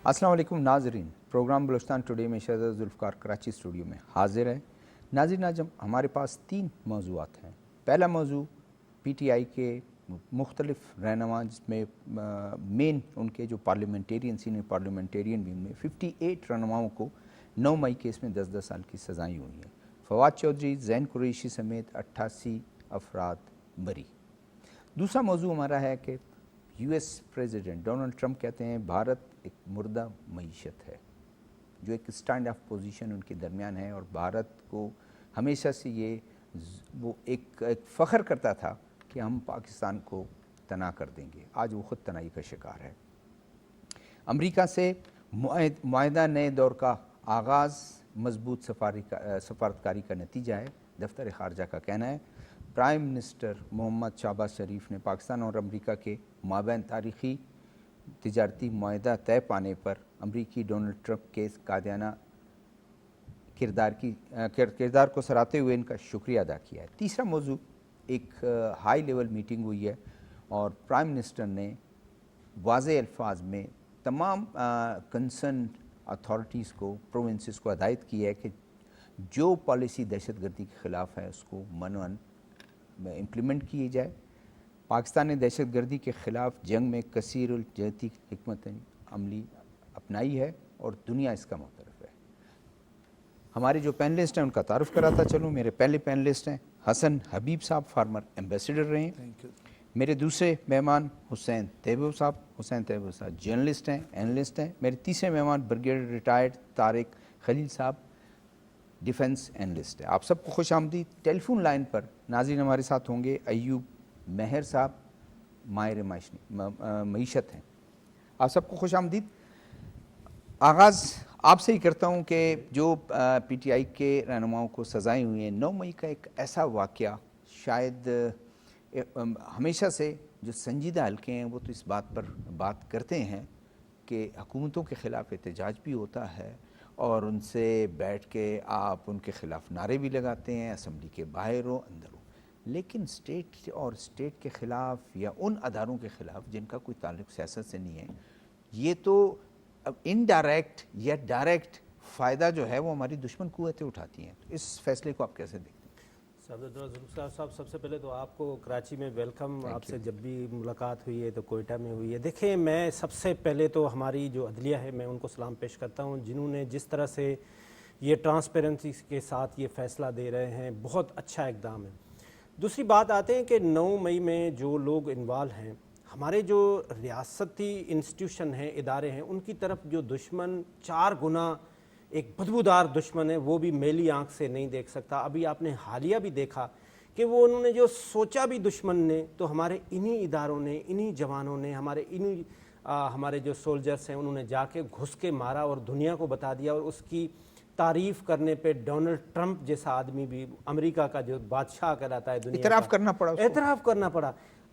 السلام علیکم ناظرین، پروگرام بلوچستان ٹوڈے میں شہزاد ذوالفقار کراچی اسٹوڈیو میں حاضر ہے۔ ناظرین، آج ہمارے پاس 3 موضوعات ہیں۔ پہلا موضوع پی ٹی آئی کے مختلف رہنما، جس میں مین ان کے جو پارلیمنٹیرین سینئر پارلیمنٹیرین بھی، ان میں 58 رہنماؤں کو 9 مئی کیس میں 10 سال کی سزائیں ہوئی ہیں۔ فواد چودھری، زین قریشی سمیت 88 افراد بری۔ دوسرا موضوع ہمارا ہے کہ U S president Donald Trump کہتے ہیں بھارت ایک مردہ معیشت ہے، جو ایک اسٹینڈ آف پوزیشن ان کے درمیان ہے، اور بھارت کو ہمیشہ سے وہ ایک فخر کرتا تھا کہ ہم پاکستان کو تنہا کر دیں گے۔ آج وہ خود تنہائی کا شکار ہے۔ امریکہ سے معاہدہ نئے دور کا آغاز مضبوط سفارتکاری کا نتیجہ ہے، دفتر خارجہ کا کہنا ہے۔ پرائم منسٹر محمد شہباز شریف نے پاکستان اور امریکہ کے مابین تاریخی تجارتی معاہدہ طے پانے پر امریکی ڈونلڈ ٹرمپ کے قائدانہ کردار کو سراہتے ہوئے ان کا شکریہ ادا کیا ہے۔ تیسرا موضوع، ایک ہائی لیول میٹنگ ہوئی ہے اور پرائم منسٹر نے واضح الفاظ میں تمام کنسرن اتھارٹیز کو، پروونسز کو ہدایت کی ہے کہ جو پالیسی دہشت گردی کے خلاف ہے اس کو منوان امپلیمنٹ کیے جائے۔ پاکستان نے دہشت گردی کے خلاف جنگ میں کثیر الجہتی حکمت عملی اپنائی ہے اور دنیا اس کا معترف ہے۔ ہمارے جو پینلسٹ ہیں ان کا تعارف کراتا چلوں۔ میرے پہلے پینلسٹ ہیں حسن حبیب صاحب، فارمر ایمبیسڈر رہے ہیں۔ میرے دوسرے مہمان حسین طیبو صاحب جرنلسٹ ہیں، اینالسٹ ہیں۔ میرے تیسرے مہمان بریگیڈیئر ریٹائرڈ طارق خلیل صاحب، ڈیفنس اینالسٹ ہے۔ آپ سب کو خوش آمدید۔ ٹیلی فون لائن پر ناظرین ہمارے ساتھ ہوں گے ایوب مہر صاحب، ماہر معیشت ہیں۔ آپ سب کو خوش آمدید۔ آغاز آپ سے ہی کرتا ہوں کہ جو پی ٹی آئی کے رہنماؤں کو سزائیں ہوئی ہیں، 9 مئی کا ایک ایسا واقعہ، شاید ہمیشہ سے جو سنجیدہ حلقے ہیں وہ تو اس بات پر بات کرتے ہیں کہ حکومتوں کے خلاف احتجاج بھی ہوتا ہے اور ان سے بیٹھ کے آپ ان کے خلاف نعرے بھی لگاتے ہیں، اسمبلی کے باہر ہو اندر ہو، لیکن اسٹیٹ کے خلاف یا ان اداروں کے خلاف جن کا کوئی تعلق سیاست سے نہیں ہے، یہ تو انڈائریکٹ یا ڈائریکٹ فائدہ جو ہے وہ ہماری دشمن قوتیں اٹھاتی ہیں۔ اس فیصلے کو آپ کیسے دیکھتے ہیں؟ ذوالفقار صاحب، سب سے پہلے تو آپ کو کراچی میں ویلکم۔ آپ سے جب بھی ملاقات ہوئی ہے تو کوئٹہ میں ہوئی ہے۔ دیکھیں، میں سب سے پہلے تو ہماری جو عدلیہ ہے میں ان کو سلام پیش کرتا ہوں، جنہوں نے جس طرح سے یہ ٹرانسپیرنسی کے ساتھ یہ فیصلہ دے رہے ہیں، بہت اچھا اقدام ہے۔ دوسری بات آتے ہیں کہ 9 مئی میں جو لوگ انوالو ہیں، ہمارے جو ریاستی انسٹیٹیوشن ہیں، ادارے ہیں، ان کی طرف جو دشمن 4 گنا ایک بدبودار دشمن ہے، وہ بھی میلی آنکھ سے نہیں دیکھ سکتا۔ ابھی آپ نے حالیہ بھی دیکھا کہ وہ انہوں نے جو سوچا بھی دشمن نے، تو ہمارے انہی اداروں نے، انہی جوانوں نے، ہمارے جو سولجرز ہیں، انہوں نے جا کے گھس کے مارا اور دنیا کو بتا دیا۔ اور اس کی تعریف کرنے پہ ڈونلڈ ٹرمپ جیسا آدمی بھی، امریکہ کا جو بادشاہ کہلاتا ہے دنیا کا، اعتراف کرنا پڑا۔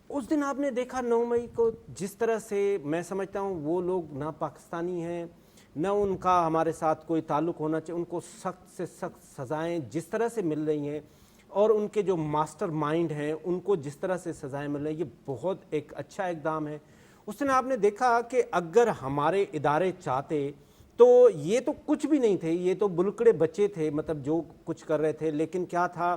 اس دن آپ نے دیکھا 9 مئی کو جس طرح سے، میں سمجھتا ہوں وہ لوگ نہ پاکستانی ہیں، نہ ان کا ہمارے ساتھ کوئی تعلق ہونا چاہیے، ان کو سخت سے سخت سزائیں جس طرح سے مل رہی ہیں، اور ان کے جو ماسٹر مائنڈ ہیں ان کو جس طرح سے سزائیں مل رہی ہیں، یہ بہت ایک اچھا اقدام ہے۔ اس دن آپ نے دیکھا کہ اگر ہمارے ادارے چاہتے تو یہ تو کچھ بھی نہیں تھے، یہ تو بلکڑے بچے تھے، مطلب جو کچھ کر رہے تھے، لیکن کیا تھا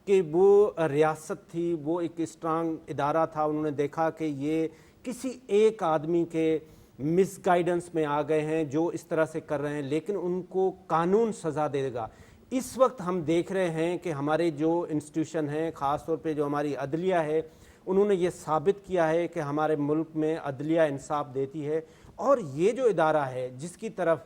کہ وہ ریاست تھی، وہ ایک اسٹرانگ ادارہ تھا۔ انہوں نے دیکھا کہ یہ کسی ایک آدمی کے مس گائیڈنس میں آ گئے ہیں جو اس طرح سے کر رہے ہیں، لیکن ان کو قانون سزا دے گا۔ اس وقت ہم دیکھ رہے ہیں کہ ہمارے جو انسٹیٹیوشن ہیں، خاص طور پہ جو ہماری عدلیہ ہے، انہوں نے یہ ثابت کیا ہے کہ ہمارے ملک میں عدلیہ انصاف دیتی ہے۔ اور یہ جو ادارہ ہے جس کی طرف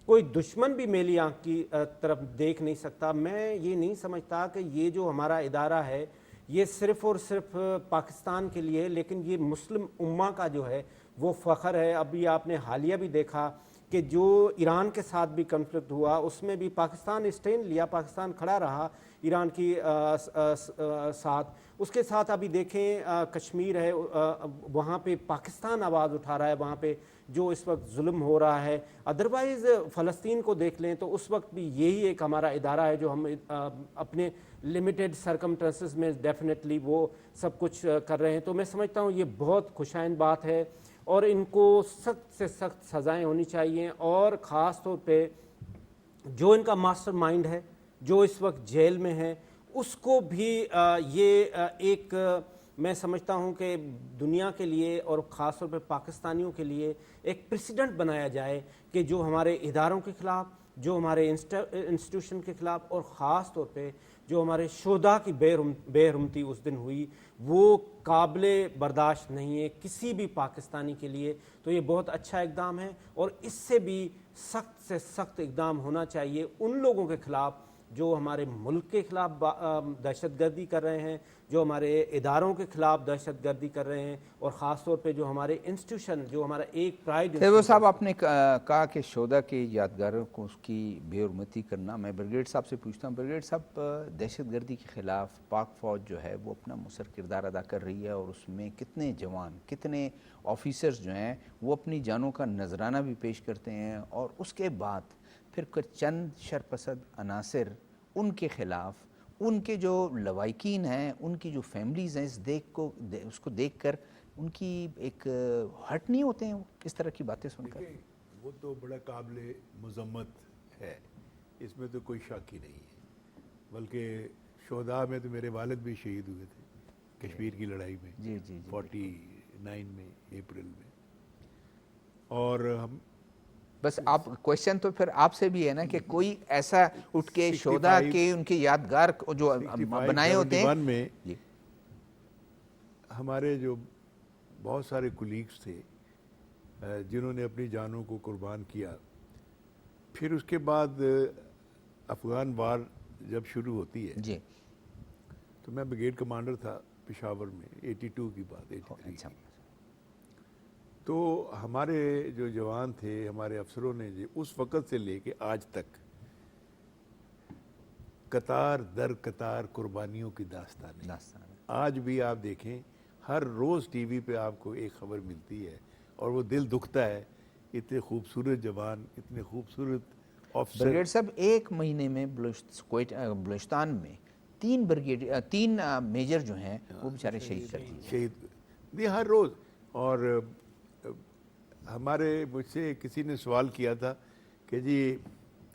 کوئی دشمن بھی میلی آنکھ کی طرف دیکھ نہیں سکتا، میں یہ نہیں سمجھتا کہ یہ جو ہمارا ادارہ ہے یہ صرف اور صرف پاکستان کے لیے ہے، لیکن یہ مسلم امہ کا جو ہے وہ فخر ہے۔ ابھی آپ نے حالیہ بھی دیکھا کہ جو ایران کے ساتھ بھی کنفلکٹ ہوا، اس میں بھی پاکستان اسٹینڈ لیا، پاکستان کھڑا رہا ایران کی ساتھ۔ اس کے ساتھ ابھی دیکھیں کشمیر ہے، وہاں پہ پاکستان آواز اٹھا رہا ہے، وہاں پہ جو اس وقت ظلم ہو رہا ہے۔ ادروائز فلسطین کو دیکھ لیں تو اس وقت بھی یہی ایک ہمارا ادارہ ہے جو ہم اپنے لمیٹڈ سرکمسٹنسز میں ڈیفینیٹلی وہ سب کچھ کر رہے ہیں۔ تو میں سمجھتا ہوں یہ بہت خوشائند بات ہے، اور ان کو سخت سے سخت سزائیں ہونی چاہیے، اور خاص طور پہ جو ان کا ماسٹر مائنڈ ہے جو اس وقت جیل میں ہے اس کو بھی یہ ایک میں سمجھتا ہوں کہ دنیا کے لیے اور خاص طور پہ پاکستانیوں کے لیے ایک پریسیڈنٹ بنایا جائے کہ جو ہمارے اداروں کے خلاف، جو ہمارے انسٹیٹیوشن کے خلاف، اور خاص طور پہ جو ہمارے شہداء کی بے حرمتی اس دن ہوئی وہ قابل برداشت نہیں ہے کسی بھی پاکستانی کے لیے. تو یہ بہت اچھا اقدام ہے، اور اس سے بھی سخت سے سخت اقدام ہونا چاہیے ان لوگوں کے خلاف جو ہمارے ملک کے خلاف دہشت گردی کر رہے ہیں، جو ہمارے اداروں کے خلاف دہشت گردی کر رہے ہیں، اور خاص طور پہ جو ہمارے انسٹیٹیوشن، جو ہمارا ایک پرائیڈ. وہ صاحب آپ نے کہا کہ شہداء کے یادگاروں کو اس کی بے حرمتی کرنا. میں بریگیڈ صاحب سے پوچھتا ہوں، بریگیڈ صاحب دہشت گردی کے خلاف پاک فوج جو ہے وہ اپنا مؤثر کردار ادا کر رہی ہے، اور اس میں کتنے جوان، کتنے آفیسرز جو ہیں وہ اپنی جانوں کا نذرانہ بھی پیش کرتے ہیں، اور اس کے بعد پھر چند شرپسند عناصر ان کے خلاف، ان کے جو لوائقین ہیں، ان کی جو فیملیز ہیں، اس کو دیکھ کر ان کی ایک ہرٹ نہیں ہوتے ہیں وہ اس طرح کی باتیں سن کر؟ وہ تو بڑا قابل مذمت ہے، اس میں تو کوئی شک ہی نہیں ہے. بلکہ شہداء میں تو میرے والد بھی شہید ہوئے تھے کشمیر کی لڑائی میں، جی جی 49 میں اپریل میں. اور ہم بس آپ کویشچن تو پھر آپ سے بھی ہے نا کہ کوئی ایسا اٹھ کے شہداء کے ان کے یادگار جو بنائے ہوتے ہیں. 71 میں ہمارے جو بہت سارے کولیگز تھے جنہوں نے اپنی جانوں کو قربان کیا. پھر اس کے بعد افغان وار جب شروع ہوتی ہے جی تو میں بریگیڈ کمانڈر تھا پشاور میں 82 کی بات. 83 تو ہمارے جو جوان تھے، ہمارے افسروں نے جی اس وقت سے لے کے آج تک قطار در قطار قربانیوں کی داستان ہے. آج بھی آپ دیکھیں ہر روز ٹی وی پہ آپ کو ایک خبر ملتی ہے اور وہ دل دکھتا ہے. اتنے خوبصورت جوان، اتنے خوبصورت آفیسر. بریگیڈ صاحب ایک مہینے میں بلوچستان میں 3 میجر جو ہیں وہ بیچارے شہید کر دیے. شہید ہر روز. اور ہمارے مجھ سے کسی نے سوال کیا تھا کہ جی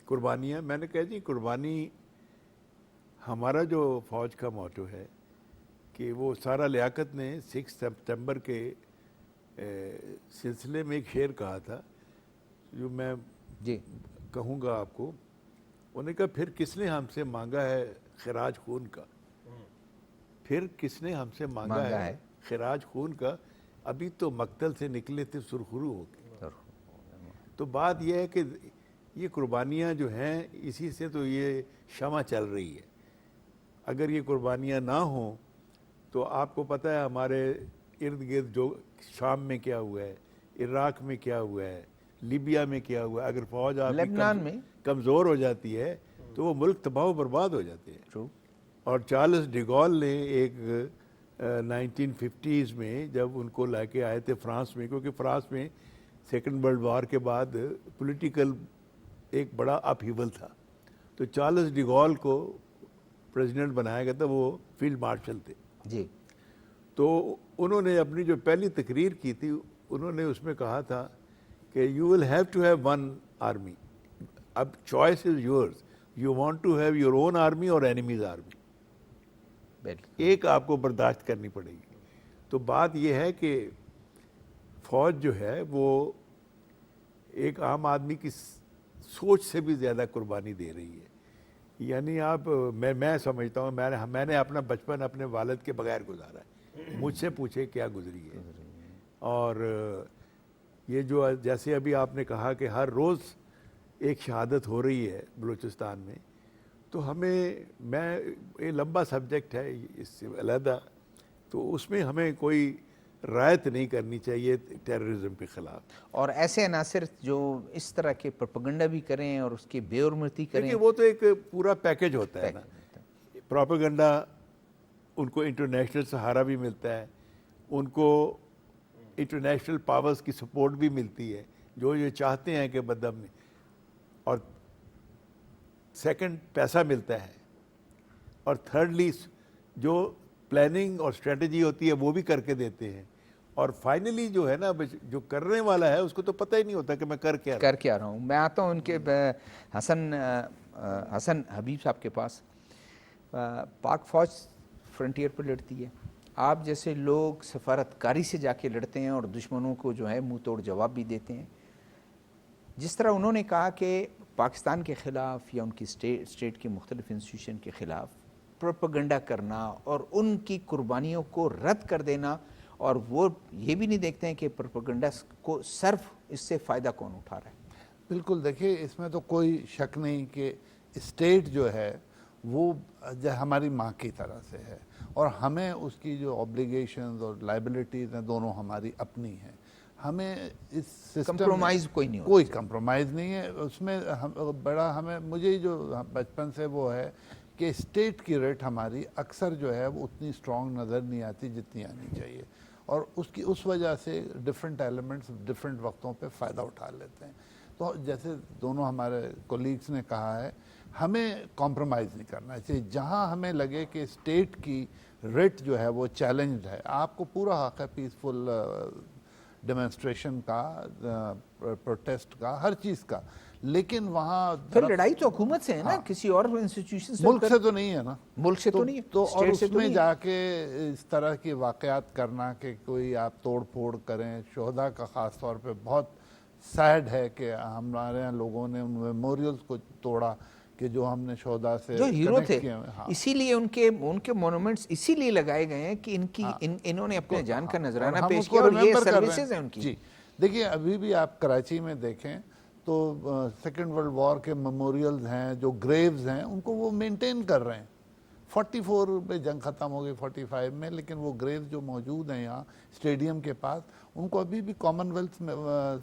قربانیاں، میں نے کہا جی قربانی ہمارا جو فوج کا موٹو ہے کہ وہ سارا لیاقت نے 6 سپٹمبر کے سلسلے میں ایک شعر کہا تھا جو میں جی کہوں گا آپ کو. انہوں نے کہا پھر کس نے ہم سے مانگا ہے خراج خون کا، پھر کس نے ہم سے مانگا ہے خراج خون کا، ابھی تو مقتل سے نکلے تھے سرخرو ہو کے. تو بات یہ ہے کہ یہ قربانیاں جو ہیں اسی سے تو یہ شمع چل رہی ہے. اگر یہ قربانیاں نہ ہوں تو آپ کو پتہ ہے ہمارے ارد گرد جو شام میں کیا ہوا ہے، عراق میں کیا ہوا ہے، لیبیا میں کیا ہوا ہے. اگر فوج آپ لبنان میں کمزور ہو جاتی ہے تو وہ ملک تباہ و برباد ہو جاتے ہیں. اور چارلس ڈیگول نے ایک 1950s میں جب ان کو لے کے آئے تھے فرانس میں، کیونکہ فرانس میں سیکنڈ ورلڈ وار کے بعد پولیٹیکل ایک بڑا اپ ہیول تھا، تو چارلس ڈیگول کو پریزیڈنٹ بنایا گیا تھا. وہ فیلڈ مارشل تھے جی. تو انہوں نے اپنی جو پہلی تقریر کی تھی انہوں نے اس میں کہا تھا کہ you will have to have one army. اب choice is yours, you want to have your own army اور اینیمیز آرمی. ایک آپ کو برداشت کرنی پڑے گی. تو بات یہ ہے کہ فوج جو ہے وہ ایک عام آدمی کی سوچ سے بھی زیادہ قربانی دے رہی ہے. یعنی آپ میں سمجھتا ہوں میں نے اپنا بچپن اپنے والد کے بغیر گزارا ہے. مجھ سے پوچھے کیا گزری ہے. اور یہ جو جیسے ابھی آپ نے کہا کہ ہر روز ایک شہادت ہو رہی ہے بلوچستان میں، تو ہمیں یہ لمبا سبجیکٹ ہے اس سے علیحدہ، تو اس میں ہمیں کوئی رعایت نہیں کرنی چاہیے ٹیررزم کے خلاف. اور ایسے عناصر جو اس طرح کے پروپیگنڈا بھی کریں اور اس کی بے حرمتی کریں، وہ تو ایک پورا پیکج ہوتا ہے نا. پروپیگنڈا ان کو انٹرنیشنل سہارا بھی ملتا ہے، ان کو انٹرنیشنل پاورز کی سپورٹ بھی ملتی ہے جو یہ چاہتے ہیں کہ بدم میں. اور سیکنڈ پیسہ ملتا ہے. اور تھرڈلی جو پلاننگ اور اسٹریٹجی ہوتی ہے وہ بھی کر کے دیتے ہیں. اور فائنلی جو ہے نا جو کرنے والا ہے اس کو تو پتہ ہی نہیں ہوتا کہ میں کر کیا رہا ہوں. میں آتا ہوں ان کے حسن حبیب صاحب کے پاس. پاک فوج فرنٹیئر پر لڑتی ہے, آپ جیسے لوگ سفارتکاری سے جا کے لڑتے ہیں اور دشمنوں کو جو ہے منہ توڑ جواب بھی دیتے ہیں. جس طرح انہوں نے کہا کہ پاکستان کے خلاف یا ان کی اسٹیٹ کے مختلف انسٹیٹیوشن کے خلاف پروپیگنڈا کرنا اور ان کی قربانیوں کو رد کر دینا, اور وہ یہ بھی نہیں دیکھتے ہیں کہ پروپیگنڈا کو صرف اس سے فائدہ کون اٹھا رہا ہے. بالکل, دیکھیے اس میں تو کوئی شک نہیں کہ اسٹیٹ جو ہے وہ ہماری ماں کی طرح سے ہے, اور ہمیں اس کی جو اوبلیگیشنز اور لائبلٹیز ہیں دونوں ہماری اپنی ہیں. ہمیں اس سسٹم کمپرومائز کوئی کمپرومائز نہیں ہے اس میں. بڑا مجھے جو بچپن سے وہ ہے کہ اسٹیٹ کی ریٹ ہماری اکثر جو ہے وہ اتنی اسٹرانگ نظر نہیں آتی جتنی آنی چاہیے, اور اس وجہ سے ڈفرینٹ ایلیمنٹس ڈفرینٹ وقتوں پہ فائدہ اٹھا لیتے ہیں. تو جیسے دونوں ہمارے کولیگز نے کہا ہے, ہمیں کمپرومائز نہیں کرنا چاہیے. جہاں ہمیں لگے کہ اسٹیٹ کی ریٹ جو ہے وہ چیلنجڈ ہے, آپ کو پورا حق ہے پیسفل ڈیمونسٹریشن کا, پروٹیسٹ کا, ہر چیز کا, لیکن وہاں پھر لڑائی تو حکومت سے ہے نا, کسی اور انسٹیٹیوشن سے, ملک سے تو نہیں ہے نا, ملک سے تو نہیں, تو اور اس میں جا کے اس طرح کی واقعات کرنا کہ کوئی آپ توڑ پھوڑ کریں. شہداء کا خاص طور پہ بہت سیڈ ہے کہ ہمارے یہاں لوگوں نے ان میموریلز کو توڑا کہ جو ہم نے شہداء سے جو ہیرو تھے, ہاں. اسی لیے ان کے مونومنٹس اسی لیے لگائے گئے ہیں کہ انہوں نے اپنے جان کا نذرانہ پیش کیا, اور یہ سروسز ہیں ان کی. جی دیکھیے, ابھی بھی آپ کراچی میں دیکھیں تو سیکنڈ ورلڈ وار کے میموریلز ہیں, جو گریوز ہیں, ان کو وہ مینٹین کر رہے ہیں. 44 میں جنگ ختم ہو گئی 45 میں, لیکن وہ گریوز جو موجود ہیں یہاں اسٹیڈیم کے پاس, ان کو ابھی بھی کامن ویلتھ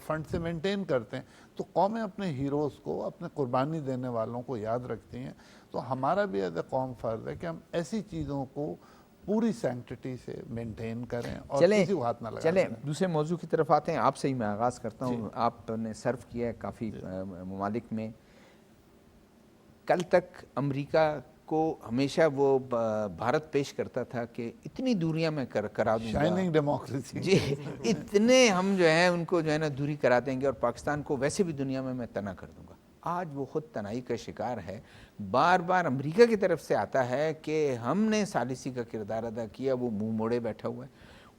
فنڈ سے مینٹین کرتے ہیں. تو قومیں اپنے ہیروز کو, اپنے قربانی دینے والوں کو یاد رکھتی ہیں. تو ہمارا بھی ایز اے قوم فرض ہے کہ ہم ایسی چیزوں کو پوری سینکٹیٹی سے مینٹین کریں اور کسی کو ہاتھ نہ لگائیں. چلیں دوسرے موضوع کی طرف آتے ہیں. آپ سے ہی میں آغاز کرتا ہوں. آپ نے سرو کیا ہے کافی ممالک میں. کل تک امریکہ کو ہمیشہ وہ بھارت پیش کرتا تھا کہ اتنی دوریاں میں کرا دوں گا, شائننگ ڈیموکریسی, جی اتنے ہم جو ہیں ان کو جو ہے نا دوری کرا دیں گے, اور پاکستان کو ویسے بھی دنیا میں تنہا کر دوں گا. آج وہ خود تنہائی کا شکار ہے. بار بار امریکہ کی طرف سے آتا ہے کہ ہم نے ثالثی کا کردار ادا کیا, وہ منہ موڑے بیٹھا ہوا ہے.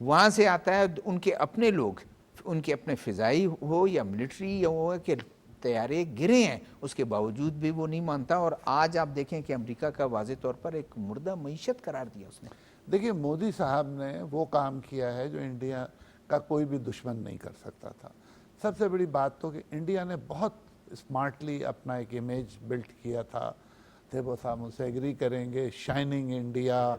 وہاں سے آتا ہے ان کے اپنے لوگ, ان کے اپنے فضائی ہو یا ملٹری یا وہ ہے کہ طیارے گرے ہیں, اس کے باوجود بھی وہ نہیں مانتا. اور آج آپ دیکھیں کہ امریکہ کا واضح طور پر ایک مردہ معیشت قرار دیا اس نے. دیکھیے مودی صاحب نے وہ کام کیا ہے جو انڈیا کا کوئی بھی دشمن نہیں کر سکتا تھا. سب سے بڑی بات تو کہ انڈیا نے بہت اسمارٹلی اپنا ایک امیج بلٹ کیا تھا. وہ صاحب مجھ سے ایگری کریں گے, شائننگ انڈیا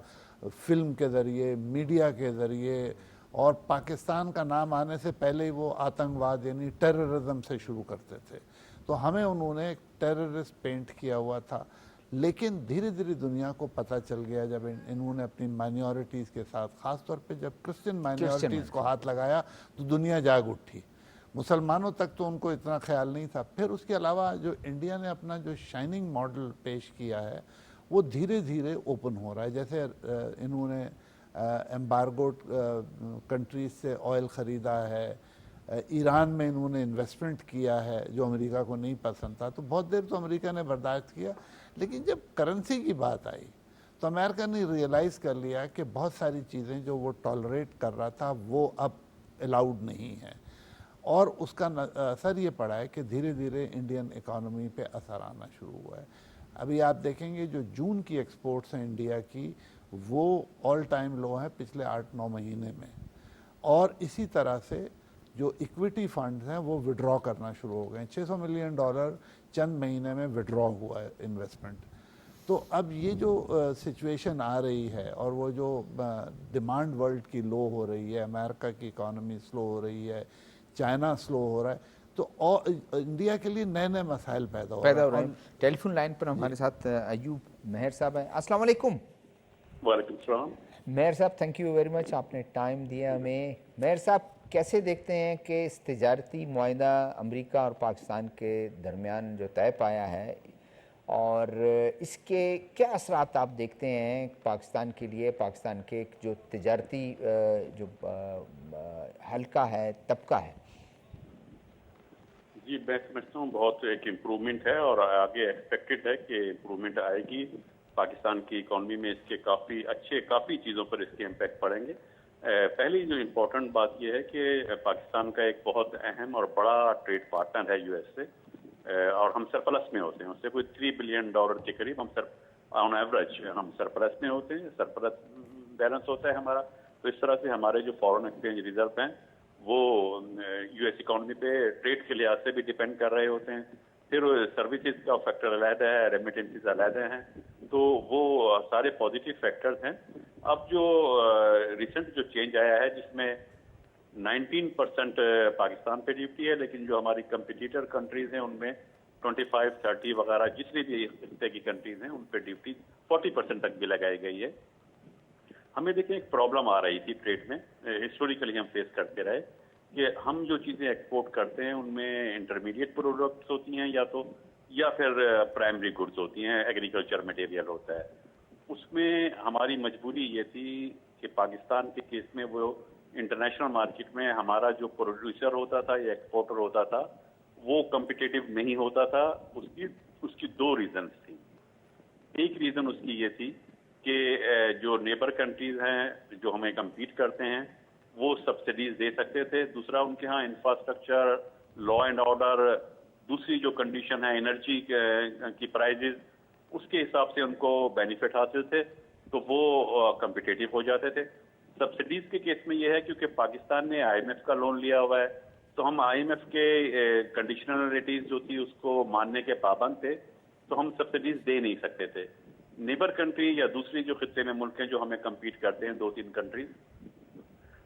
فلم کے ذریعے, میڈیا کے ذریعے, اور پاکستان کا نام آنے سے پہلے ہی وہ آتنکواد یعنی ٹیررزم سے شروع کرتے تھے. تو ہمیں انہوں نے ایک ٹیررسٹ پینٹ کیا ہوا تھا. لیکن دھیرے دھیرے دنیا کو پتہ چل گیا جب انہوں نے اپنی مائنورٹیز کے ساتھ, خاص طور پہ جب کرسچن مائنورٹیز کو ہاتھ لگایا تو دنیا جاگ اٹھی. مسلمانوں تک تو ان کو اتنا خیال نہیں تھا. پھر اس کے علاوہ جو انڈیا نے اپنا جو شائننگ ماڈل پیش کیا ہے وہ دھیرے دھیرے اوپن ہو رہا ہے. جیسے انہوں نے ایمبارگوڈ کنٹریز سے آئل خریدا ہے, ایران میں انہوں نے انویسٹمنٹ کیا ہے جو امریکہ کو نہیں پسند تھا. تو بہت دیر تو امریکہ نے برداشت کیا, لیکن جب کرنسی کی بات آئی تو امریکہ نے ریئلائز کر لیا کہ بہت ساری چیزیں جو وہ ٹالریٹ کر رہا تھا وہ اب الاؤڈ نہیں ہیں. اور اس کا اثر یہ پڑا ہے کہ دھیرے دھیرے انڈین اکانومی پہ اثر آنا شروع ہوا ہے. ابھی آپ دیکھیں گے جو جون کی ایکسپورٹس ہیں انڈیا کی, وہ آل ٹائم لو ہیں پچھلے 8-9 مہینے میں. اور اسی طرح سے جو ایکویٹی فنڈز ہیں وہ وڈرا کرنا شروع ہو گئے ہیں. $600 ملین چند مہینے میں وڈرا ہوا ہے انویسٹمنٹ. تو اب یہ جو سچویشن آ رہی ہے اور وہ جو ڈیمانڈ ورلڈ کی لو ہو رہی ہے, امریکہ کی اکانومی سلو ہو رہی ہے, چائنا سلو ہو رہا ہے, تو انڈیا کے لیے نئے نئے مسائل پیدا ہو رہے ہیں. ٹیلی فون لائن پر ہمارے ساتھ ایوب مہر صاحب ہیں. السلام علیکم. وعلیکم السلام. مہر صاحب تھینک یو ویری مچ, آپ نے ٹائم دیا ہمیں. مہر صاحب کیسے دیکھتے ہیں کہ اس تجارتی معاہدہ امریکہ اور پاکستان کے درمیان جو طے پایا ہے, اور اس کے کیا اثرات آپ دیکھتے ہیں پاکستان کے لیے، پاکستان کے جو تجارتی جو حلقہ ہے، طبقہ ہے؟ جی میں سمجھتا ہوں بہت ایک امپرومنٹ ہے اور آگے ایکسپیکٹڈ ہے کہ امپرومنٹ آئے گی پاکستان کی اکانومی میں. اس کے کافی چیزوں پر اس کے امپیکٹ پڑیں گے. پہلی جو امپورٹنٹ بات یہ ہے کہ پاکستان کا ایک بہت اہم اور بڑا ٹریڈ پارٹنر ہے یو ایس سے، اور ہم سرپلس میں ہوتے ہیں. اس سے کوئی $3 بلین کے قریب ہم آن ایوریج ہم سرپلس میں ہوتے ہیں، سرپلس بیلنس ہوتا ہے ہمارا. تو اس طرح سے ہمارے جو فارن ایکسچینج ریزرو ہیں وہ یو ایس اکانومی پہ ٹریڈ کے لحاظ سے بھی ڈیپینڈ کر رہے ہوتے ہیں. پھر سروسز کا فیکٹر علیحدہ ہے، ریمیٹنسز علیحدہ ہیں، تو وہ سارے پازیٹیو فیکٹرز ہیں. اب جو ریسنٹ جو چینج آیا ہے جس میں 19% پاکستان پہ ڈیوٹی ہے، لیکن جو ہماری کمپٹیٹر کنٹریز ہیں ان میں 25, 30 وغیرہ جتنی بھی خطے کی کنٹریز ہیں ان پہ ڈیوٹی 40% تک بھی لگائی گئی ہے. ہمیں دیکھیں ایک پرابلم آ رہی تھی ٹریڈ میں، ہسٹوریکلی ہم فیس کرتے رہے کہ ہم جو چیزیں ایکسپورٹ کرتے ہیں ان میں انٹرمیڈیٹ پروڈکٹس ہوتی ہیں یا پھر پرائمری گڈز ہوتی ہیں، ایگریکلچر مٹیریل ہوتا ہے. اس میں ہماری مجبوری یہ تھی کہ پاکستان کے کیس میں وہ انٹرنیشنل مارکیٹ میں ہمارا جو پروڈیوسر ہوتا تھا یا ایکسپورٹر ہوتا تھا وہ کمپیٹیٹیو نہیں ہوتا تھا. اس کی دو ریزنز تھیں. ایک ریزن اس کی یہ تھی کہ جو نیبر کنٹریز ہیں جو ہمیں کمپیٹ کرتے ہیں وہ سبسڈیز دے سکتے تھے. دوسرا ان کے ہاں انفراسٹرکچر، لا اینڈ آرڈر، دوسری جو کنڈیشن ہے انرجی کی پرائزز، اس کے حساب سے ان کو بینیفٹ حاصل تھے تو وہ کمپیٹیٹیو ہو جاتے تھے. سبسڈیز کے کیس میں یہ ہے کیونکہ پاکستان نے آئی ایم ایف کا لون لیا ہوا ہے تو ہم آئی ایم ایف کے کنڈیشنلٹیز جو تھی اس کو ماننے کے پابند تھے، تو ہم سبسڈیز دے نہیں سکتے تھے. نیبر کنٹری یا دوسری جو خطے میں ملک ہیں جو ہمیں کمپیٹ کرتے ہیں 2-3 کنٹریز،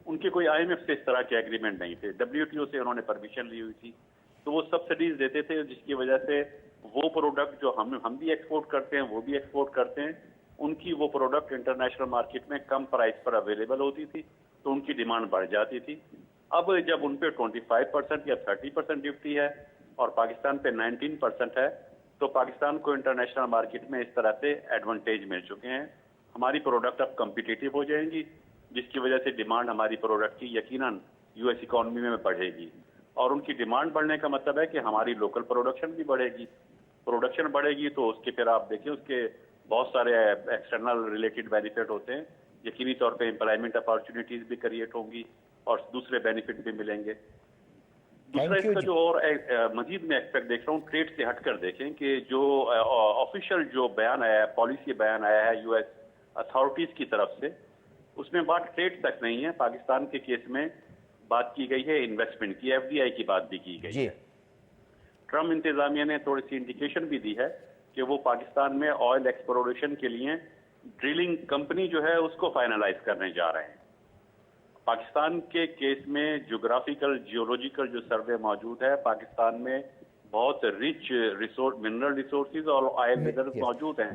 ان کے کوئی آئی ایم ایف سے اس طرح کے ایگریمنٹ نہیں تھے. WTO سے انہوں نے پرمیشن لی ہوئی تھی تو وہ سبسڈیز دیتے تھے، جس کی وجہ سے وہ پروڈکٹ جو ہم بھی ایکسپورٹ کرتے ہیں وہ بھی ایکسپورٹ کرتے ہیں، ان کی وہ پروڈکٹ انٹرنیشنل مارکیٹ میں کم پرائس پر اویلیبل ہوتی تھی تو ان کی ڈیمانڈ بڑھ جاتی تھی. اب جب ان پہ 25% یا 30% ڈیوٹی ہے اور پاکستان پہ 19% ہے تو پاکستان کو انٹرنیشنل مارکیٹ میں اس طرح سے ایڈوانٹیج مل چکے ہیں. ہماری پروڈکٹ اب کمپیٹیٹیو ہو جائیں گی جس کی وجہ سے ڈیمانڈ ہماری پروڈکٹ کی یقیناً یو ایس اکانومی میں بڑھے گی. اور ان کی ڈیمانڈ بڑھنے کا مطلب ہے کہ ہماری لوکل پروڈکشن بھی بڑھے گی. پروڈکشن بڑھے گی تو اس کے پھر آپ دیکھیں اس کے بہت سارے ایکسٹرنل ریلیٹڈ بینیفٹ ہوتے ہیں. یقینی طور پہ امپلائمنٹ اپارچونیٹیز بھی کریٹ ہوں گی اور دوسرے بینیفٹ بھی ملیں گے. دوسرا اس کا جو اور مزید میں ایکسپیکٹ دیکھ رہا ہوں ٹریڈ سے ہٹ کر دیکھیں کہ جو آفیشیل جو بیان آیا ہے، پالیسی بیان آیا ہے یو ایس اتھارٹیز کی طرف سے، اس میں بات ٹریڈ تک نہیں ہے. پاکستان کے کیس میں بات کی گئی ہے انویسٹمنٹ کی، FDI کی بات بھی کی گئی ہے. ٹرمپ انتظامیہ نے تھوڑی سی انڈیکیشن بھی دی ہے کہ وہ پاکستان میں آئل ایکسپلوریشن کے لیے ڈرلنگ کمپنی جو ہے اس کو فائنلائز کرنے جا رہے ہیں. پاکستان کے کیس میں جغرافیکل جیولوجیکل جو سروے موجود ہے، پاکستان میں بہت رچ منرل ریسورسز اور آئل ریزرو موجود ہیں.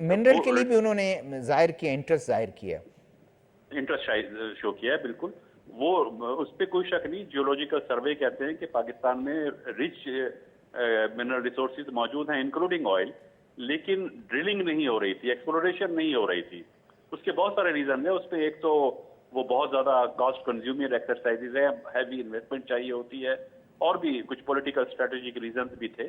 منرل کے لیے بھی انہوں نے انٹرسٹ ظاہر کیا، انٹرسٹ شو کیا ہے. بالکل، وہ اس پہ کوئی شک نہیں. جیولوجیکل سروے کہتے ہیں کہ پاکستان میں رچ منرل ریسورسز موجود ہیں انکلوڈنگ آئل، لیکن ڈرلنگ نہیں ہو رہی تھی، ایکسپلوریشن نہیں ہو رہی تھی. اس کے بہت سارے ریزن ہیں. اس پہ ایک تو وہ بہت زیادہ کاسٹ کنزیومر ایکسرسائزز ہے، ہیوی انویسٹمنٹ چاہیے ہوتی ہے، اور بھی کچھ پولیٹیکل اسٹریٹجک ریزنز بھی تھے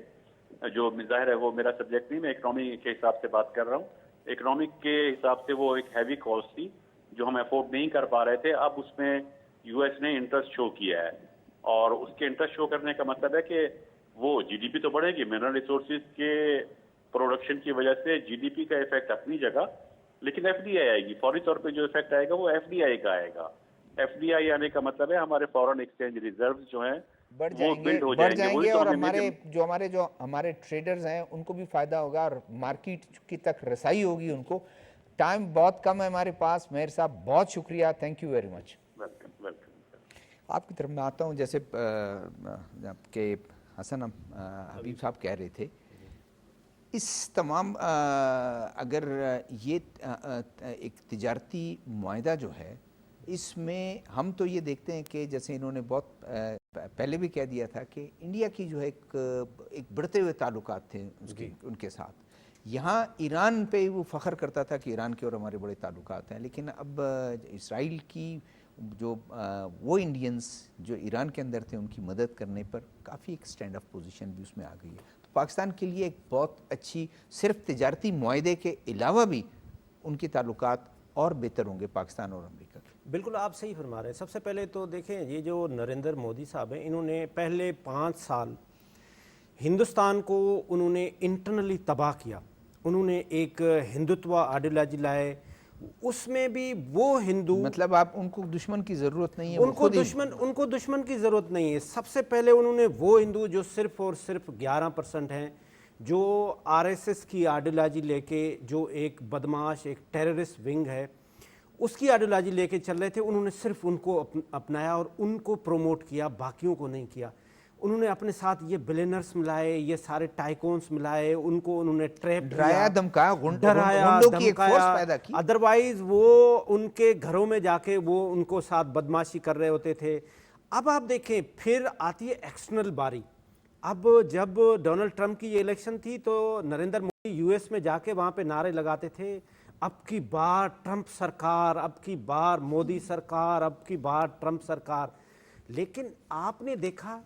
جو ظاہر ہے وہ میرا سبجیکٹ نہیں، میں اکنامی کے حساب سے بات کر رہا ہوں. اکنامک کے حساب سے وہ ایک ہیوی کاسٹ تھی جو ہم افورڈ نہیں کر پا رہے تھے. اب اس میں یو ایس نے انٹرسٹ شو کیا ہے اور اس کے انٹرسٹ شو کرنے کا مطلب ہے کہ وہ جی ڈی پی تو بڑھے گی، منرل ریسورسز کے پروڈکشن کی وجہ سے جی ڈی پی کا افیکٹ اپنی جگہ، لیکن ایف ڈی آئی آئے گی. فوری طور پہ جو افیکٹ آئے گا وہ ایف ڈی آئی کا آئے گا. ایف ڈی آئی آنے کا مطلب ہے ہمارے فورن ایکسچینج ریزروز جو ہیں بڑھ وہ بلڈ ہو جائیں گے اور ہمارے ٹریڈرز ہیں ان کو بھی فائدہ ہوگا اور مارکیٹ کی تک رسائی ہوگی ان کو. ٹائم بہت کم ہے ہمارے پاس. مہر صاحب بہت شکریہ، تھینک یو ویری مچ. آپ کی طرف میں آتا ہوں. جیسے کہ حسن حبیب صاحب کہہ رہے تھے، اس تمام اگر یہ ایک تجارتی معاہدہ جو ہے اس میں ہم تو یہ دیکھتے ہیں کہ جیسے انہوں نے بہت پہلے بھی کہہ دیا تھا کہ انڈیا کی جو ہے ایک بڑھتے ہوئے تعلقات تھے ان کے ساتھ. یہاں ایران پہ وہ فخر کرتا تھا کہ ایران کے اور ہمارے بڑے تعلقات ہیں, لیکن اب اسرائیل کی جو وہ انڈینز جو ایران کے اندر تھے ان کی مدد کرنے پر کافی ایک اسٹینڈ آف پوزیشن بھی اس میں آ گئی ہے. تو پاکستان کے لیے ایک بہت اچھی, صرف تجارتی معاہدے کے علاوہ بھی ان کے تعلقات اور بہتر ہوں گے پاکستان اور امریکہ کے. بالکل آپ صحیح فرما رہے ہیں. سب سے پہلے تو دیکھیں یہ جو نریندر مودی صاحب ہیں, انہوں نے پہلے 5 سال ہندوستان کو انہوں نے انٹرنلی تباہ کیا. انہوں نے ایک ہندوتوا آئیڈیالوجی لائے, اس میں بھی وہ ہندو, مطلب آپ ان کو دشمن کی ضرورت نہیں ہے, ان کو دشمن کی ضرورت نہیں ہے. سب سے پہلے انہوں نے وہ ہندو جو صرف اور صرف 11% ہیں, جو RSS کی آئیڈیالوجی لے کے, جو ایک بدماش ایک ٹیررسٹ ونگ ہے اس کی آئیڈیالوجی لے کے چل رہے تھے, انہوں نے صرف ان کو اپنایا اور ان کو پروموٹ کیا, باقیوں کو نہیں کیا. انہوں نے اپنے ساتھ یہ بلینرز ملائے, یہ سارے ٹائکونز ملائے, ان کو انہوں نے ٹریپ ڈرایا دھمکایا, غنڈوں کی ایک فورس پیدا کی. ادروائز وہ ان کے گھروں میں جا کے وہ ان کو ساتھ بدماشی کر رہے ہوتے تھے. اب آپ دیکھیں پھر آتی ہے ایکسٹرنل باری. اب جب ڈونلڈ ٹرمپ کی یہ الیکشن تھی تو نریندر مودی US میں جا کے وہاں پہ نعرے لگاتے تھے, اب کی بار ٹرمپ سرکار, اب کی بار مودی سرکار, اب کی بار ٹرمپ سرکار. لیکن آپ نے دیکھا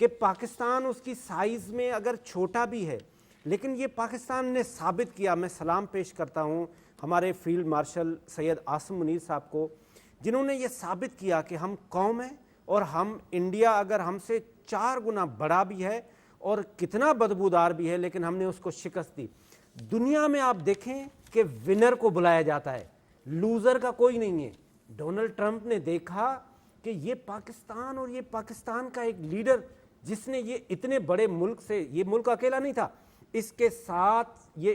کہ پاکستان اس کی سائز میں اگر چھوٹا بھی ہے, لیکن یہ پاکستان نے ثابت کیا. میں سلام پیش کرتا ہوں ہمارے فیلڈ مارشل سید عاصم منیر صاحب کو, جنہوں نے یہ ثابت کیا کہ ہم قوم ہیں اور ہم انڈیا اگر ہم سے 4 گنا بڑا بھی ہے اور کتنا بدبودار بھی ہے, لیکن ہم نے اس کو شکست دی. دنیا میں آپ دیکھیں کہ ونر کو بلایا جاتا ہے, لوزر کا کوئی نہیں ہے. ڈونلڈ ٹرمپ نے دیکھا کہ یہ پاکستان اور یہ پاکستان کا ایک لیڈر جس نے یہ اتنے بڑے ملک سے, یہ ملک اکیلا نہیں تھا, اس کے ساتھ یہ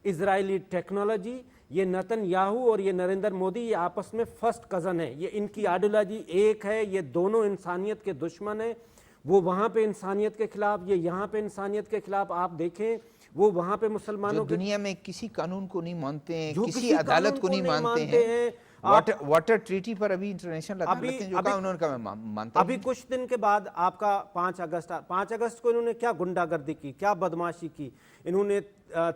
اسرائیلی ٹیکنالوجی, یہ نتن یاہو اور یہ نریندر مودی, یہ آپس میں فرسٹ کزن ہے. یہ ان کی آئیڈیالوجی ایک ہے, یہ دونوں انسانیت کے دشمن ہیں. وہ وہاں پہ انسانیت کے خلاف, یہ یہاں پہ انسانیت کے خلاف. آپ دیکھیں وہ وہاں پہ مسلمانوں جو دنیا میں کسی قانون کو نہیں مانتے ہیں, کسی عدالت کو نہیں مانتے ہیں, واٹر ٹریٹی پر ابھی انٹرنیشنل عدالت نے جو کہا انہوں نے کہا میں مانتا ہوں. ابھی کچھ دن کے بعد آپ کا 5 اگست کو انہوں نے کیا گنڈا گردی کی, کیا بدماشی کی. انہوں نے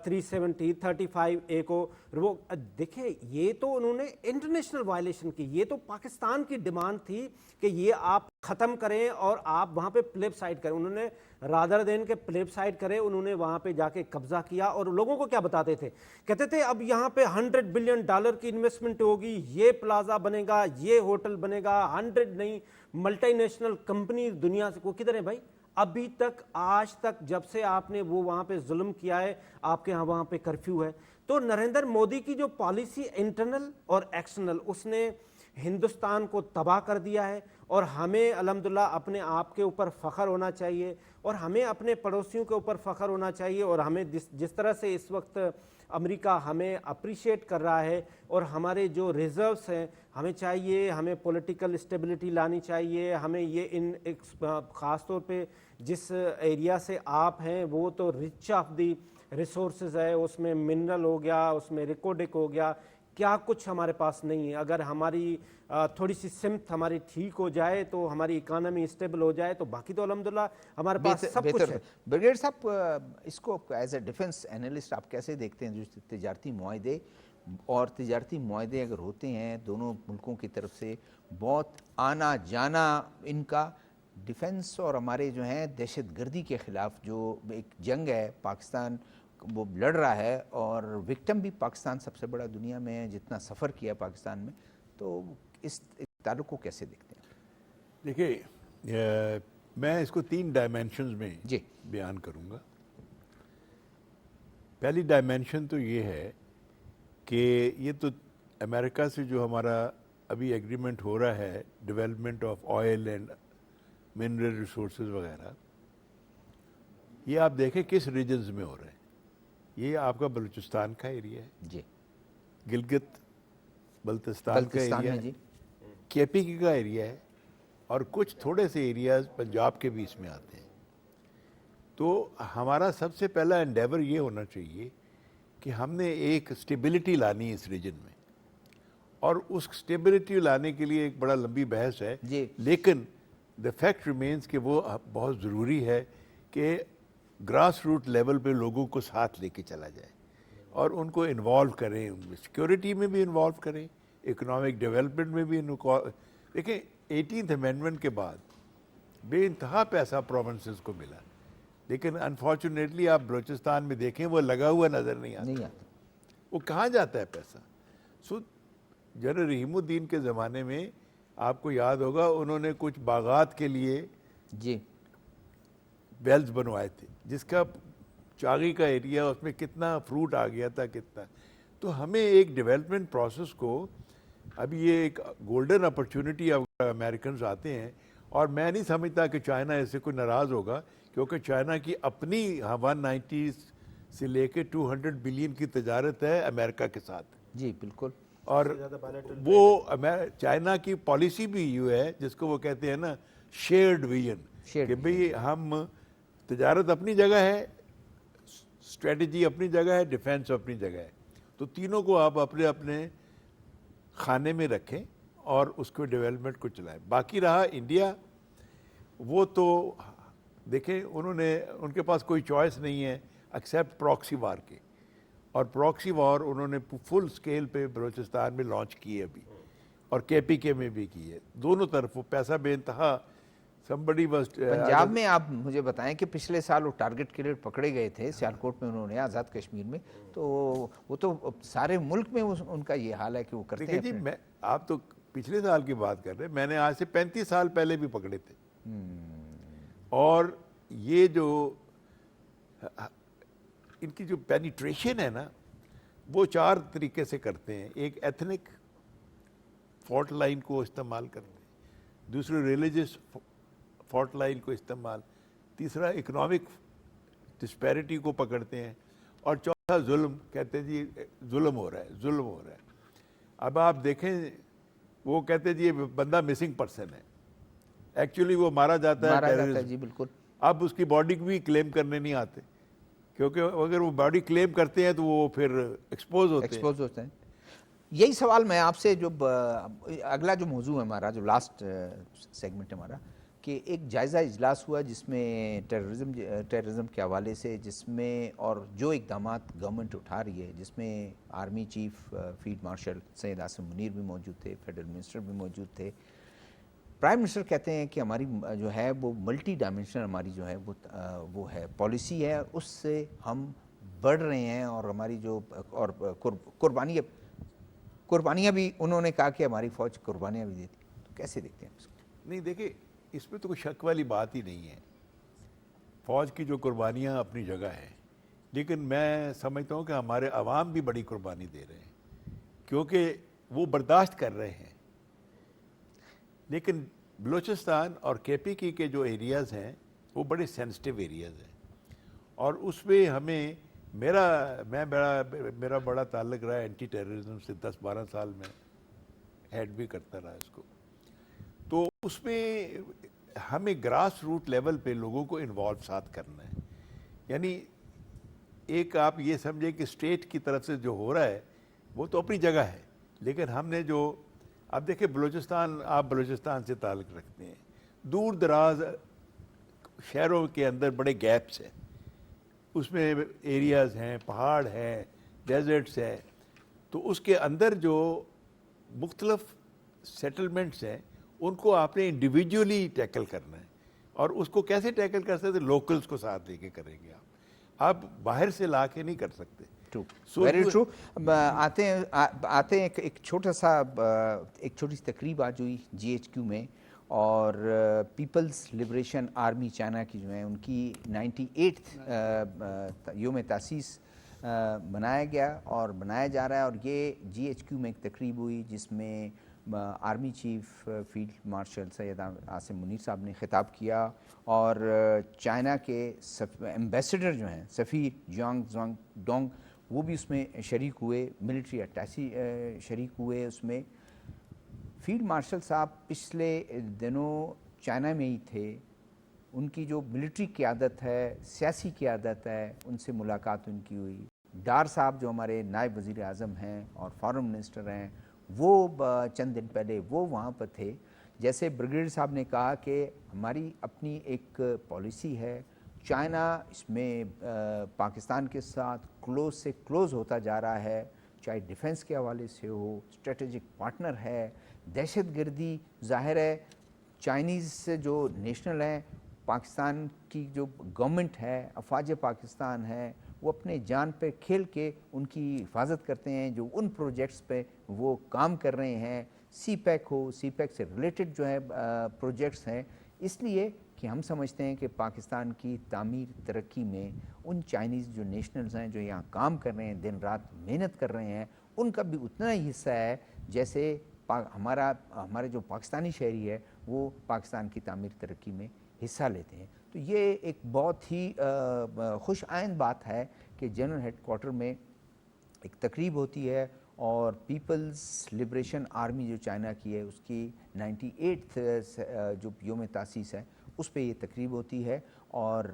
370-35A کو وہ دیکھیں, یہ تو انہوں نے انٹرنیشنل وائلیشن کی. یہ تو پاکستان کی ڈیمانڈ تھی کہ یہ آپ ختم کریں اور آپ وہاں پہ پلیبسائٹ کریں. انہوں نے رادر دین کے پلیبسائٹ کرے, انہوں نے وہاں پہ جا کے قبضہ کیا اور لوگوں کو کیا بتاتے تھے, کہتے تھے اب یہاں پہ $100 بلین کی انویسٹمنٹ ہوگی, یہ پلازا بنے گا, یہ ہوٹل بنے گا. 100 نہیں, ملٹی نیشنل کمپنی دنیا سے کو کدھر ہے بھائی؟ ابھی تک آج تک جب سے آپ نے وہ وہاں پہ ظلم کیا ہے, آپ کے وہاں پہ کرفیو ہے. تو نریندر مودی کی جو پالیسی انٹرنل اور ایکسٹرنل, اس نے ہندوستان کو تباہ کر دیا ہے. اور ہمیں الحمدللہ اپنے آپ کے اوپر فخر ہونا چاہیے, اور ہمیں اپنے پڑوسیوں کے اوپر فخر ہونا چاہیے. اور ہمیں جس طرح سے اس وقت امریکہ ہمیں اپریشیٹ کر رہا ہے, اور ہمارے جو ریزروز ہیں, ہمیں چاہیے, ہمیں پولیٹیکل اسٹیبلٹی لانی چاہیے. ہمیں یہ خاص طور پہ جس ایریا سے آپ ہیں وہ تو رچ آف دی ریسورسز ہے, اس میں منرل ہو گیا, اس میں ریکارڈک ہو گیا, کیا کچھ ہمارے پاس نہیں ہے. اگر ہماری تھوڑی سی سمت ہماری ٹھیک ہو جائے تو ہماری اکانومی اسٹیبل ہو جائے تو باقی تو الحمدللہ ہمارے پاس سب کچھ ہے. بریگیڈ صاحب, اس کو ایز اے ڈیفنس اینالسٹ آپ کیسے دیکھتے ہیں, جو تجارتی معاہدے اور تجارتی معاہدے اگر ہوتے ہیں دونوں ملکوں کی طرف سے, بہت آنا جانا ان کا ڈیفنس اور ہمارے جو ہیں دہشت گردی کے خلاف جو ایک جنگ ہے پاکستان وہ لڑ رہا ہے, اور وکٹم بھی پاکستان سب سے بڑا دنیا میں ہے, جتنا سفر کیا پاکستان میں, تو اس تعلق کو کیسے دیکھتے ہیں؟ دیکھیے, میں اس کو 3 ڈائمینشنز میں جی بیان کروں گا. پہلی ڈائمینشن تو یہ ہے کہ یہ تو امریکہ سے جو ہمارا ابھی ایگریمنٹ ہو رہا ہے development of oil and mineral resources وغیرہ, یہ آپ دیکھیں کس ریجنز میں ہو رہے ہیں. یہ آپ کا بلوچستان کا ایریا ہے, جی, گلگت بلتستان کا ایریا ہے, KPK کا ایریا ہے, اور کچھ تھوڑے سے ایریاز پنجاب کے بھی اس میں آتے ہیں. تو ہمارا سب سے پہلا انڈیور یہ ہونا چاہیے کہ ہم نے ایک سٹیبلٹی لانی ہے اس ریجن میں, اور اس اسٹیبلٹی لانے کے لیے ایک بڑا لمبی بحث ہے جی۔ لیکن دا فیکٹ ریمینس کہ وہ بہت ضروری ہے کہ گراس روٹ لیول پہ لوگوں کو ساتھ لے کے چلا جائے اور ان کو انوالو کریں، سیکیورٹی میں بھی انوالو کریں، اکنامک ڈیولپمنٹ میں بھی دیکھیں 18th امینڈمنٹ کے بعد بے انتہا پیسہ پروونسز کو ملا، لیکن انفارچونیٹلی آپ بلوچستان میں دیکھیں وہ لگا ہوا نظر نہیں آتا، وہ کہاں جاتا ہے پیسہ؟ سو جنرل رحیم الدین کے زمانے میں آپ کو یاد ہوگا انہوں نے کچھ باغات کے لیے جی ویلز بنوائے تھے، جس کا چاغی کا ایریا اس میں کتنا فروٹ آ گیا تھا کتنا. تو ہمیں ایک ڈیولپمنٹ پروسیس کو ابھی یہ ایک گولڈن اپرچونٹی امریکنز آتے ہیں، اور میں نہیں سمجھتا کہ چائنا اس سے کوئی ناراض ہوگا، کیونکہ چائنا کی اپنی 190 سے لے کے 200 بلین کی تجارت ہے امریکہ کے ساتھ. جی بالکل. اور وہ چائنا کی پالیسی بھی یہ ہے جس کو وہ کہتے ہیں نا شیئرڈ ویژن، کہ بھئی ہم تجارت اپنی جگہ ہے، اسٹریٹجی اپنی جگہ ہے، ڈیفینس اپنی جگہ ہے، تو تینوں کو آپ اپنے اپنے کھانے میں رکھیں اور اس کو ڈیولپمنٹ کو چلائیں. باقی رہا انڈیا، وہ تو دیکھیں ان کے پاس کوئی چوائس نہیں ہے ایکسیپٹ پراکسی وار کے، اور پراکسی وار انہوں نے فل سکیل پہ بلوچستان میں لانچ کی ہے ابھی، اور کے پی کے میں بھی کی ہے. دونوں طرف وہ پیسہ بے انتہا. پنجاب میں آپ مجھے بتائیں کہ پچھلے سال وہ ٹارگٹ کلر پکڑے گئے تھے سیالکوٹ میں، انہوں نے آزاد کشمیر میں، تو وہ تو سارے ملک میں ان کا یہ حال ہے کہ وہ کرتے ہیں. جی آپ تو پچھلے سال کی بات کر رہے ہیں، میں نے آج سے 35 سال پہلے بھی پکڑے تھے. اور یہ جو ان کی جو پینیٹریشن ہے نا، وہ 4 طریقے سے کرتے ہیں. ایک ایتھنک فالٹ لائن کو استعمال کرتے ہیں، دوسرے ریلیجس فالٹ لائن کو استعمال، تیسرا اکنامک ڈسپیرٹی کو پکڑتے ہیں، اور چوتھا ظلم. کہتے ہیں جی ظلم ہو رہا ہے، ظلم ہو رہا ہے. اب آپ دیکھیں وہ کہتے ہیں جی یہ بندہ مسنگ پرسن ہے، ایکچولی وہ مارا جاتا ہے. جی بالکل. اب اس کی باڈی بھی کلیم کرنے نہیں آتے، کیونکہ اگر وہ باڈی کلیم کرتے ہیں تو وہ پھر ایکسپوز ہوتے ہیں. یہی سوال میں آپ سے، جو اگلا جو موضوع ہے ہمارا، جو لاسٹ سیگمنٹ ہمارا، کہ ایک جائزہ اجلاس ہوا جس میں ٹیررزم کے حوالے سے، جس میں اور جو اقدامات گورنمنٹ اٹھا رہی ہے، جس میں army chief field marshal Syed Asim Munir بھی موجود تھے، فیڈرل منسٹر بھی موجود تھے. پرائم منسٹر کہتے ہیں کہ ہماری جو ہے وہ ملٹی ڈائمینشنل ہماری جو ہے وہ ہے پالیسی ہے، اس سے ہم بڑھ رہے ہیں، اور ہماری جو اور قربانیاں بھی انہوں نے کہا کہ ہماری فوج قربانیاں بھی دیتی. تو کیسے دیکھتے ہیں اس کو؟ نہیں دیکھیں، اس میں تو کوئی شک والی بات ہی نہیں ہے. فوج کی جو قربانیاں اپنی جگہ ہیں، لیکن میں سمجھتا ہوں کہ ہمارے عوام بھی بڑی قربانی دے رہے ہیں، کیونکہ وہ برداشت کر رہے ہیں. لیکن بلوچستان اور کے پی کے جو ایریاز ہیں وہ بڑے سینسٹیو ایریاز ہیں، اور اس میں ہمیں میرا بڑا تعلق رہا ہے اینٹی ٹیررزم سے. 10-12 سال میں ہیڈ بھی کرتا رہا اس کو. تو اس میں ہمیں گراس روٹ لیول پہ لوگوں کو انوالو ساتھ کرنا ہے. یعنی ایک آپ یہ سمجھیں کہ اسٹیٹ کی طرف سے جو ہو رہا ہے وہ تو اپنی جگہ ہے، لیکن ہم نے جو اب دیکھیں آپ بلوچستان سے تعلق رکھتے ہیں، دور دراز شہروں کے اندر بڑے گیپس ہیں، اس میں ایریاز ہیں، پہاڑ ہیں، ڈیزرٹس ہیں. تو اس کے اندر جو مختلف سیٹلمنٹس ہیں ان کو آپ نے انڈیویجولی ٹیکل کرنا ہے. اور اس کو کیسے ٹیکل کر سکتے؟ لوکلز کو ساتھ لے کے کریں گے. آپ باہر سے لا کے نہیں کر سکتے. Very true. آتے ہیں ایک چھوٹی سی تقریب آج ہوئی GHQ میں، اور پیپلز لبریشن آرمی چائنا کی جو ہیں ان کی 98 یوم تاسیس منایا گیا اور منایا جا رہا ہے. اور یہ GHQ میں ایک تقریب ہوئی جس میں army chief field marshal Syed Asim Munir صاحب نے خطاب کیا، اور چائنا کے ایمبیسڈر جو ہیں سفیر جیانگ ڈونگ وہ بھی اس میں شریک ہوئے، ملٹری اٹیچی شریک ہوئے اس میں. فیلڈ مارشل صاحب پچھلے دنوں چائنا میں ہی تھے، ان کی جو ملٹری قیادت ہے، سیاسی قیادت ہے، ان سے ملاقات ان کی ہوئی. ڈار صاحب جو ہمارے نائب وزیر اعظم ہیں اور فارن منسٹر ہیں، وہ چند دن پہلے وہ وہاں پر تھے. جیسے بریگیڈیئر صاحب نے کہا کہ ہماری اپنی ایک پالیسی ہے, چائنا اس میں پاکستان کے ساتھ کلوز سے کلوز ہوتا جا رہا ہے, چاہے ڈیفنس کے حوالے سے ہو, اسٹریٹجک پارٹنر ہے. دہشت گردی ظاہر ہے چائنیز جو نیشنل ہیں, پاکستان کی جو گورنمنٹ ہے, افواج پاکستان ہے, وہ اپنے جان پہ کھیل کے ان کی حفاظت کرتے ہیں جو ان پروجیکٹس پہ وہ کام کر رہے ہیں. سی پیک ہو, سی پیک سے ریلیٹڈ جو ہے پروجیکٹس ہیں, اس لیے کہ ہم سمجھتے ہیں کہ پاکستان کی تعمیر ترقی میں ان چائنیز جو نیشنلز ہیں جو یہاں کام کر رہے ہیں, دن رات محنت کر رہے ہیں, ان کا بھی اتنا ہی حصہ ہے جیسے ہمارے جو پاکستانی شہری ہے وہ پاکستان کی تعمیر ترقی میں حصہ لیتے ہیں. تو یہ ایک بہت ہی خوش آئند بات ہے کہ جنرل ہیڈ کوارٹر میں ایک تقریب ہوتی ہے اور پیپلز لبریشن آرمی جو چائنا کی ہے اس کی 98 جو یوم تاسیس ہے اس پہ یہ تقریب ہوتی ہے, اور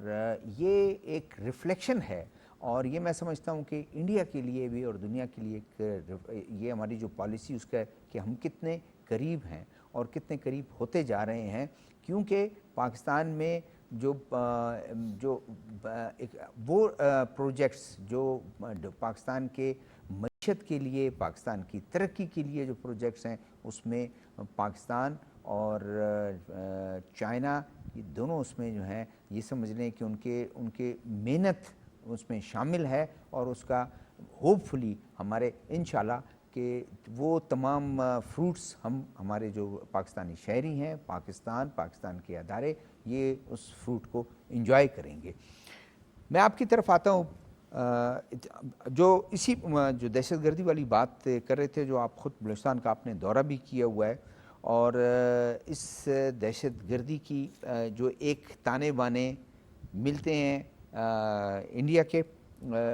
یہ ایک ریفلیکشن ہے. اور یہ میں سمجھتا ہوں کہ انڈیا کے لیے بھی اور دنیا کے لیے یہ ہماری جو پالیسی اس کا ہے کہ ہم کتنے قریب ہیں اور کتنے قریب ہوتے جا رہے ہیں, کیونکہ پاکستان میں جو وہ پروجیکٹس جو پاکستان کے معیشت کے لیے, پاکستان کی ترقی کے لیے جو پروجیکٹس ہیں اس میں پاکستان اور چائنا یہ دونوں اس میں جو ہیں یہ سمجھ لیں کہ ان کے محنت اس میں شامل ہے, اور اس کا ہوپ فلی ہمارے انشاءاللہ کہ وہ تمام فروٹس ہمارے جو پاکستانی شہری ہیں, پاکستان کے ادارے یہ اس فروٹ کو انجوائے کریں گے. میں آپ کی طرف آتا ہوں جو اسی جو دہشت گردی والی بات کر رہے تھے, جو آپ خود بلوچستان کا آپ نے دورہ بھی کیا ہوا ہے, اور اس دہشت گردی کی جو ایک تانے بانے ملتے ہیں انڈیا کے,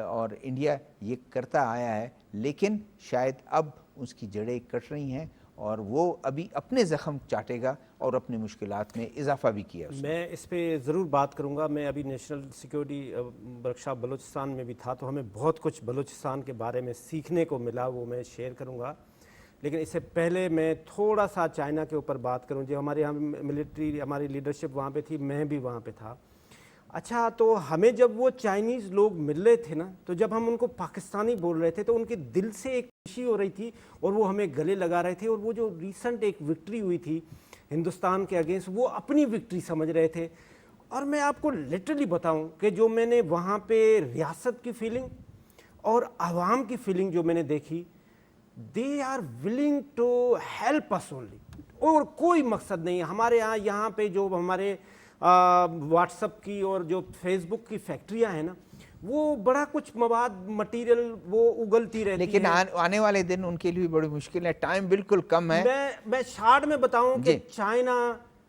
اور انڈیا یہ کرتا آیا ہے, لیکن شاید اب اس کی جڑیں کٹ رہی ہیں اور وہ ابھی اپنے زخم چاٹے گا اور اپنی مشکلات میں اضافہ بھی کیا. میں اس پہ ضرور بات کروں گا. میں ابھی نیشنل سیکیورٹی ورکشاپ بلوچستان میں بھی تھا, تو ہمیں بہت کچھ بلوچستان کے بارے میں سیکھنے کو ملا, وہ میں شیئر کروں گا. لیکن اس سے پہلے میں تھوڑا سا چائنا کے اوپر بات کروں. جو ہمارے یہاں ملٹری ہماری لیڈرشپ وہاں پہ تھی, میں بھی وہاں پہ تھا. اچھا, تو ہمیں جب وہ چائنیز لوگ مل رہے تھے نا, تو جب ہم ان کو پاکستانی بول رہے تھے تو ان کے دل سے ایک خوشی ہو رہی تھی اور وہ ہمیں گلے لگا رہے تھے. اور وہ جو ریسنٹ ایک وکٹری ہوئی تھی ہندوستان کے اگینسٹ, وہ اپنی وکٹری سمجھ رہے تھے. اور میں آپ کو لٹرلی بتاؤں کہ جو میں نے وہاں پہ ریاست کی فیلنگ اور عوام کی فیلنگ جو میں نے دیکھی, they are willing to help us only, اور کوئی مقصد نہیں. ہمارے یہاں پہ جو ہمارے واٹس اپ کی اور جو فیس بک کی فیکٹریاں ہیں نا, وہ بڑا کچھ مواد مٹیریل وہ اگلتی رہتی ہے, لیکن آنے والے دن ان کے لیے بڑی مشکل ہے, ٹائم بالکل کم ہے. میں شارٹ میں بتاؤں کہ چائنا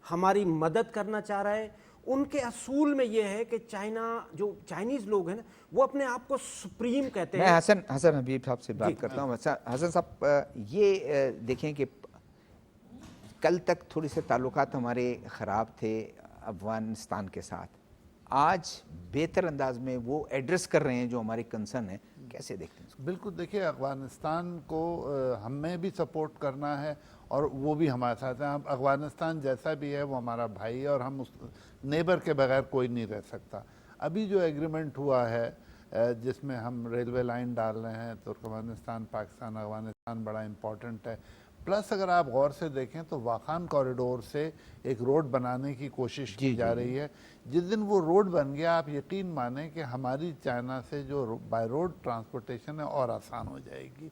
ہماری مدد کرنا چاہ رہا ہے. ان کے اصول میں یہ ہے کہ چائنا جو چائنیز لوگ ہیں نا, وہ اپنے آپ کو سپریم کہتے ہیں. میں حسن حبیب صاحب سے بات کرتا ہوں. حسن صاحب, یہ دیکھیں کہ کل تک تھوڑے سے تعلقات ہمارے خراب تھے افغانستان کے ساتھ, آج بہتر انداز میں وہ ایڈریس کر رہے ہیں جو ہمارے کنسرن ہیں. کیسے دیکھتے ہیں؟ بالکل, دیکھیے افغانستان کو ہمیں بھی سپورٹ کرنا ہے اور وہ بھی ہمارے ساتھ ہیں. افغانستان جیسا بھی ہے وہ ہمارا بھائی ہے, اور ہم اس نیبر کے بغیر کوئی نہیں رہ سکتا. ابھی جو ایگریمنٹ ہوا ہے جس میں ہم ریلوے لائن ڈال رہے ہیں, ترکمانستان پاکستان افغانستان بڑا امپورٹنٹ ہے. پلس اگر آپ غور سے دیکھیں تو واخان کوریڈور سے ایک روڈ بنانے کی کوشش کی جا رہی ہے. جس دن وہ روڈ بن گیا, آپ یقین مانیں کہ ہماری چائنا سے جو بائی روڈ ٹرانسپورٹیشن ہے اور آسان ہو جائے گی.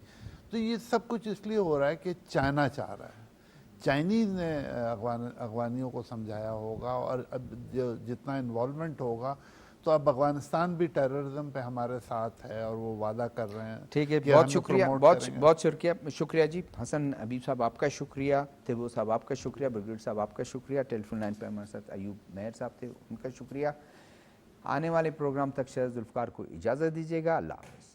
تو یہ سب کچھ اس لیے ہو رہا ہے کہ چائنا چاہ رہا ہے, چائنیز نے افغانیوں کو سمجھایا ہوگا, اور اب جتنا انوالومنٹ ہوگا تو اب افغانستان بھی ٹیررزم پہ ہمارے ساتھ ہے اور وہ وعدہ کر رہے ہیں. ٹھیک ہے, بہت شکریہ, بہت شکریہ جی. حسن حبیب صاحب آپ کا شکریہ, تھیبو صاحب آپ کا شکریہ, بریگیڈیئر صاحب آپ کا شکریہ, ٹیلیفون لائن پہ ہمارے ساتھ ایوب مہر صاحب تھے, ان کا شکریہ. آنے والے پروگرام تک شہر ذوالفقار کو اجازت دیجیے گا. اللہ حافظ.